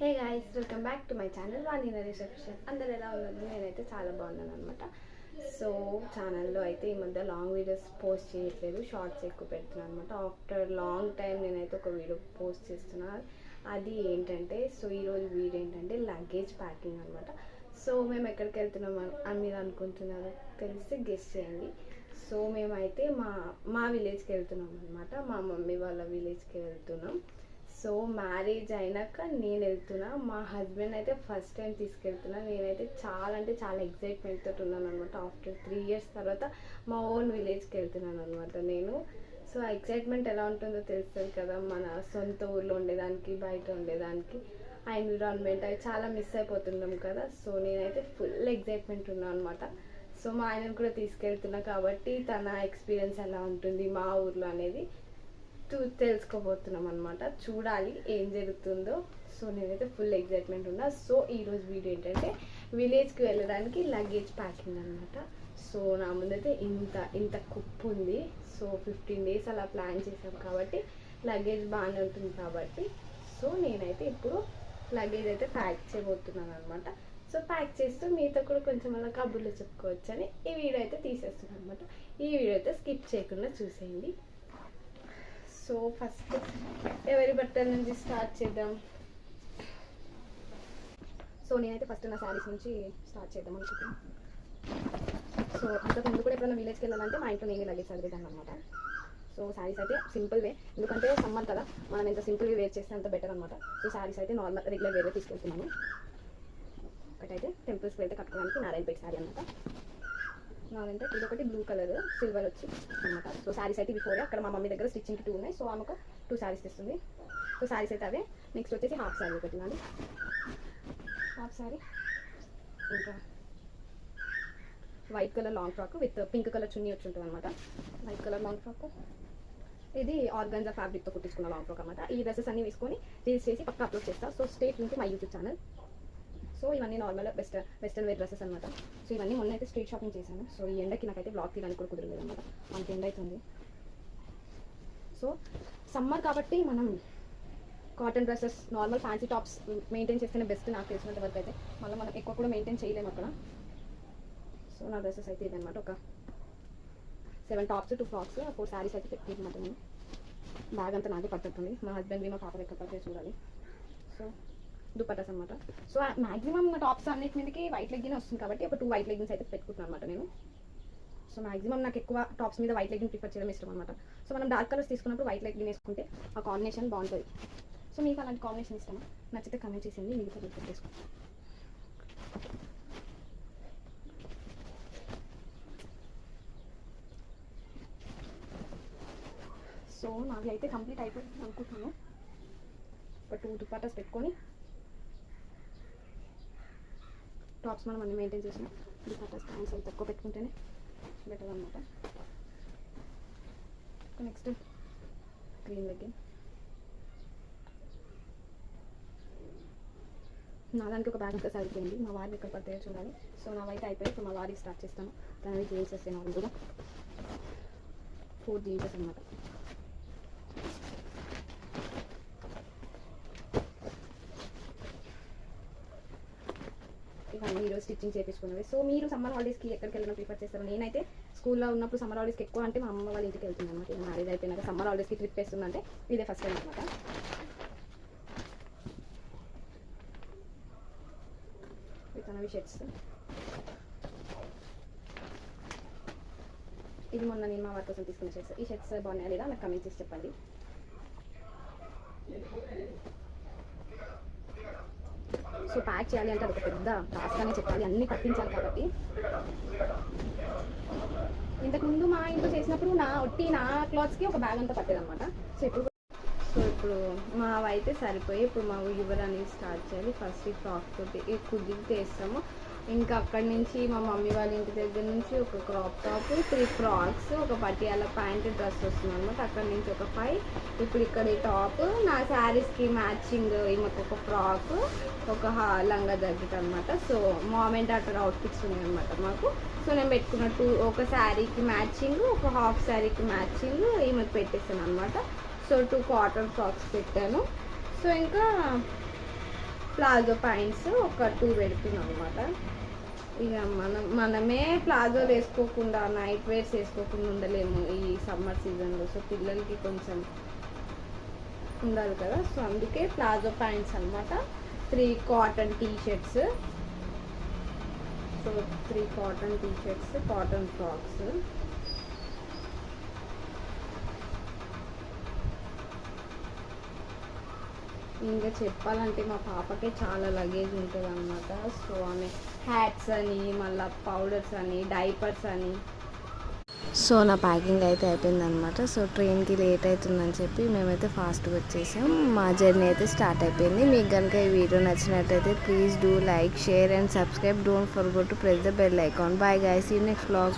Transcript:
Hey guys, welcome back to my channel Vani Naresh official. అందరు ఎలా ఉన్నారు? నేనైతే చాలా బాగున్నాను అనమాట. సో ఛానల్లో అయితే ఈ మధ్య లాంగ్ వీడియోస్ పోస్ట్ చేయట్లేదు, షార్ట్స్ ఎక్కువ పెడుతున్నాను అనమాట. ఆఫ్టర్ లాంగ్ టైం నేనైతే ఒక వీడియో పోస్ట్ చేస్తున్నాను. అది ఏంటంటే, సో ఈరోజు వీడియో ఏంటంటే లగేజ్ ప్యాకింగ్ అనమాట. సో మేము ఎక్కడికి వెళ్తున్నాం అని మీరు అనుకుంటున్నారు, తెలిస్తే గెస్ట్ చేయండి. సో మేమైతే మా విలేజ్కి వెళ్తున్నాం అనమాట. మా మమ్మీ వాళ్ళ విలేజ్కి వెళ్తున్నాం. సో మ్యారేజ్ అయినాక నేను వెళ్తున్నా, మా హస్బెండ్ అయితే ఫస్ట్ టైం తీసుకెళ్తున్నా. నేనైతే చాలా అంటే చాలా ఎక్సైట్మెంట్ తోటి ఉన్నాను అనమాట. ఆఫ్టర్ 3 years తర్వాత మా ఓన్ విలేజ్కి వెళ్తున్నాను అనమాట నేను. సో ఆ ఎక్సైట్మెంట్ ఎలా ఉంటుందో తెలుస్తుంది కదా, మన సొంత ఊర్లో ఉండేదానికి బయట ఉండేదానికి ఆ ఎన్విరాన్మెంట్ అవి చాలా మిస్ అయిపోతున్నాం కదా. సో నేనైతే ఫుల్ ఎక్సైట్మెంట్ ఉన్నాను అనమాట. సో మా ఆయనను కూడా తీసుకెళ్తున్నా కాబట్టి తన ఎక్స్పీరియన్స్ ఎలా ఉంటుంది మా ఊర్లో అనేది తెలుసుకోబోతున్నాం అనమాట. చూడాలి ఏం జరుగుతుందో. సో నేనైతే ఫుల్ ఎక్సైట్మెంట్ ఉన్నా. సో ఈరోజు వీడియో ఏంటంటే విలేజ్కి వెళ్ళడానికి లగేజ్ ప్యాకింగ్ అనమాట. సో నా ముందైతే ఇంత కుప్పు ఉంది. సో 15 days అలా ప్లాన్ చేసాం కాబట్టి లగేజ్ బాగానే ఉంటుంది కాబట్టి సో నేనైతే ఇప్పుడు లగేజ్ అయితే ప్యాక్ చేయబోతున్నాను అనమాట. సో ప్యాక్ చేస్తూ మీతో కూడా కొంచెం అలా కబుర్లు చెప్పుకోవచ్చని ఈ వీడియో అయితే తీసేస్తున్నాను అనమాట. ఈ వీడియో అయితే స్కిప్ చేయకుండా చూసేయండి. సో ఫస్ట్ ఎవరి బట్టల నుంచి స్టార్ట్ చేద్దాం. సో నేనైతే ఫస్ట్ నా శారీస్ నుంచి స్టార్ట్ చేద్దాం అనుకుంటున్నాను. సో అంతకుముందు కూడా ఎప్పుడైనా విలేజ్కి వెళ్ళాలంటే మా ఇంట్లో నేను లగేజ్ చదివేదాన్ని అనమాట. సో శారీస్ అయితే సింపుల్ వే, ఎందుకంటే సమ్మర్ కదా, మనం ఎంత సింపుల్గా వేర్ చేస్తే అంత బెటర్ అనమాట. సో శారీస్ అయితే నార్మల్ రెగ్యులర్ వేరే తీసుకెళ్తున్నాను. ఒకటైతే టెంపుల్స్కి వెళ్తే కట్టుకోవడానికి నారాయణపేట శారీ అనమాట. నాదంటే ఇది ఒకటి బ్లూ కలర్ సిల్వర్ వచ్చి అనమాట. సో శారీస్ అయితే ఇవి 4. అక్కడ మా మమ్మీ దగ్గర స్టిచ్చింగ్కి 2 ఉన్నాయి. సో ఆమె ఒక 2 శారీస్ తెస్తుంది. సో శారీస్ అయితే అవే. నెక్స్ట్ వచ్చేసి హాఫ్ శారీ ఒకటి నాది, హాఫ్ శారీ. ఇంకా white colour long frock with pink colour chunni వచ్చి ఉంటుంది అనమాట. వైట్ కలర్ లాంగ్ ఫ్రాక్, ఇది ఆర్గన్జా ఫ్యాబ్రిక్తో కుట్టించుకున్న లాంగ్ ఫ్రాక్ అనమాట. ఈ డ్రెస్సెస్ అన్ని వేసుకొని రీల్స్ చేసి పక్క అప్లోడ్ చేస్తాను. సో స్టేట్ నుంచి మై యూట్యూబ్ ఛానల్. సో ఇవన్నీ నార్మల్ వెస్టర్న్ వేర్ డ్రెస్సెస్ అనమాట. సో ఇవన్నీ మొన్న అయితే స్ట్రీట్ షాపింగ్ చేశాను. సో ఈ ఎండకి నాకైతే బ్లాగ్ తీయడానికి కూడా కుదరలేదు అనమాట, అంత ఎండ అవుతుంది. సో సమ్మర్ కాబట్టి మనం cotton dresses, normal fancy tops maintain చేస్తేనే బెస్ట్ నాకు తెలిసినంత వరకు అయితే. మళ్ళీ మనం ఎక్కువ కూడా మెయింటైన్ చేయలేము అక్కడ. సో నా డ్రెస్సెస్ అయితే ఇదనమాట. ఒక 7 టాప్స్ 2 ఫ్రాక్స్ 4 శారీస్ అయితే పెట్టుకుంటున్నమాట నేను. బ్యాగ్ అంతా నాకే పడుతుంది. మా హస్బెండ్వి మా పాప ఎక్కడ పడితే చూడాలి. సో దుపట్టాస్ అనమాట. సో మ్యాక్సిమం నా టాప్స్ అన్నిటి మీదకి వైట్ లెగ్గిన్ వస్తుంది కాబట్టి ఒక 2 వైట్ లెగ్గిన్స్ అయితే పెట్టుకుంటున్నాను అనమాట నేను. సో మ్యాక్సిమం నాకు ఎక్కువ టాప్స్ మీద వైట్ లెగ్గిన్ ప్రిఫర్ చేయడం ఇష్టం అనమాట. సో మనం డార్క్ కలర్స్ తీసుకున్నప్పుడు వైట్ లెగ్గిన్ వేసుకుంటే ఆ కాంబినేషన్ బాగుంటుంది. సో మీకు అలాంటి కాంబినేషన్ ఇష్టమా? నచ్చితే కమెంట్ చేసేయండి, మిగతా రిపోర్ట్ చేసుకోండి. సో నావి అయితే కంప్లీట్ అయిపోయింది అనుకుంటున్నాను. ఒక 2 దుపట్టాస్ పెట్టుకొని టాప్స్ మనం అన్ని మెయింటైన్ చేసిన దుపట్టాస్ ప్యాంట్స్ అవి తక్కువ పెట్టుకుంటేనే బెటర్ అనమాట. Next green legging. నా దానికి ఒక బ్యాగ్ అంతా సరిపోయింది. మా వారికి ఎక్కడ పడతాయో చూడాలి. సో నా వైట్ అయిపోయి ఇప్పుడు మా వారికి స్టార్ట్ చేస్తాను. దాని జీన్స్ వస్తాయి నా కూడా 4 జీన్సెస్ అనమాట. ఇవన్నీ ఈరోజు స్టిచ్చింగ్ చేయించుకున్నవి. సో మీరు సమ్మర్ హాలిడేస్కి ఎక్కడికి వెళ్ళడం ప్రిఫర్ చేస్తారు? నేనైతే స్కూల్లో ఉన్నప్పుడు సమ్మర్ హాలిడేస్కి ఎక్కువ అంటే మా అమ్మ వాళ్ళ ఇంటికి వెళ్తున్నాను అనమాట. మ్యారేజ్ అయిపోయినాక సమ్మర్ హాలిడేస్కి ట్రిప్ వేస్తుందంటే ఇదే ఫస్ట్ టైం అనమాట. ఇతనవి షర్ట్స్. ఇది మొన్న నేను మా వారి కోసం తీసుకున్న షర్ట్స్. ఈ షర్ట్స్ బాగున్నాయా లేదా నాకు కమెంట్ చేసి చెప్పండి. సో ప్యాక్ చేయాలి అంటే అదొక పెద్ద టాస్క్ అనే చెప్పాలి, అన్నీ పట్టించాలి కాబట్టి. ఇంతకుముందు మా ఇంట్లో చేసినప్పుడు నా క్లాత్స్కి ఒక బ్యాగ్ అంతా పట్టేదన్నమాట. సో ఇప్పుడు మావైతే సరిపోయి ఇప్పుడు మా యువరాన్ని స్టార్ట్ చేయాలి. ఫస్ట్ ఈ ఫ్రాక్ తోటి కుదిరితే వేస్తాము. ఇంకా అక్కడి నుంచి మా మమ్మీ వాళ్ళ ఇంటి దగ్గర నుంచి ఒక క్రాప్ టాప్, 3 ఫ్రాక్స్, ఒక పటియాల ప్యాంట్ డ్రెస్ వస్తుంది అనమాట. అక్కడి నుంచి ఒక 5. ఇప్పుడు ఇక్కడ ఈ టాప్ నా శారీస్కి మ్యాచింగ్ ఈమెకు ఒక ఫ్రాక్, ఒక లంగా జాకెట్ అనమాట. So mom and daughter outfits ఉన్నాయి అనమాట మాకు. సో నేను పెట్టుకున్నట్టు ఒక శారీకి మ్యాచింగ్, ఒక హాఫ్ శారీకి మ్యాచింగ్ ఈమెకు పెట్టేస్తాను అనమాట. సో 2 కాటన్ ఫ్రాక్స్ పెట్టాను. సో ఇంకా ప్లాజో ప్యాంట్స్ ఒక 2 పెడుతున్నాం అనమాట. ఇక మనమే ప్లాజోలు వేసుకోకుండా నైట్ వేర్స్ వేసుకోకుండా ఉండలేము ఈ సమ్మర్ సీజన్లో. సో పిల్లలకి కొంచెం ఉండాలి కదా, సో అందుకే ప్లాజో ప్యాంట్స్ అనమాట. 3 cotton t-shirts, so 3 cotton t-shirts, cotton frocks. ఇంకా చెప్పాలంటే మా పాపకే చాలా లగేజ్ ఉంటుంది అనమాట. సో ఆమె హ్యాట్స్ అని, మళ్ళీ పౌడర్స్ అని, డైపర్స్ అని. సో నా ప్యాకింగ్ అయితే అయిపోయిందనమాట. సో ట్రైన్కి లేట్ అవుతుందని చెప్పి మేమైతే ఫాస్ట్గా వచ్చేసాం. మా జర్నీ అయితే స్టార్ట్ అయిపోయింది. మీకు కనుక ఈ వీడియో నచ్చినట్టయితే please do like, share and subscribe. Don't forget to press the bell icon. Bye guys, see you next vlog.